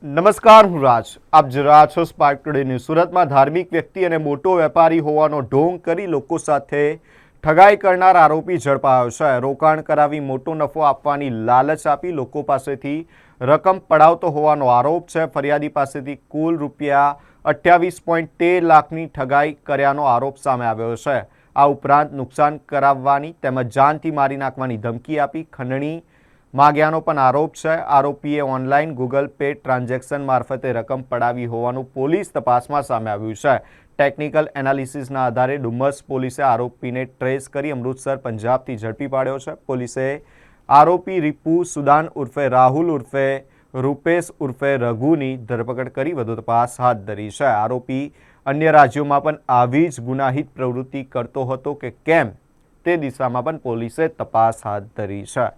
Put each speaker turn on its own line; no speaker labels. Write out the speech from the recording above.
નમસ્કાર, હું રાજ. આપ જોઈ રહ્યા છો સ્પાર્ક ટુડે ન્યૂઝ. સુરતમાં ધાર્મિક વ્યક્તિ અને મોટો વેપારી હોવાનો ઢોંગ કરી લોકો સાથે ઠગાઈ કરનાર આરોપી ઝડપાયો છે. રોકાણ કરાવી મોટો નફો આપવાની લાલચ આપી લોકો પાસેથી રકમ પડાવતો હોવાનો આરોપ છે. ફરિયાદી પાસેથી કુલ ₹28.13 લાખની ઠગાઈ કર્યાનો આરોપ સામે આવ્યો છે. આ ઉપરાંત નુકસાન કરાવવાની તેમજ જાનથી મારી નાખવાની ધમકી આપી ખંડણી માગ્યાનો પણ આરોપ છે. આરોપીએ ઓનલાઈન ગૂગલ પે ટ્રાન્ઝેક્શન મારફતે રકમ પડાવી હોવાનું પોલીસ તપાસમાં સામે આવ્યું છે. ટેકનિકલ એનાલિસિસના આધારે ડુમસ પોલીસે આરોપીને ટ્રેસ કરી અમૃતસર, પંજાબથી ઝડપી પાડ્યો છે. પોલીસે આરોપી રીપુ સુદાન ઉર્ફે રાહુલ ઉર્ફે રૂપેશ ઉર્ફે રઘુની ધરપકડ કરી વધુ તપાસ હાથ ધરી છે. આરોપી અન્ય રાજ્યોમાં પણ આવી જ ગુનાહિત પ્રવૃત્તિ કરતો હતો કે કેમ તે દિશામાં પણ પોલીસે તપાસ હાથ ધરી છે.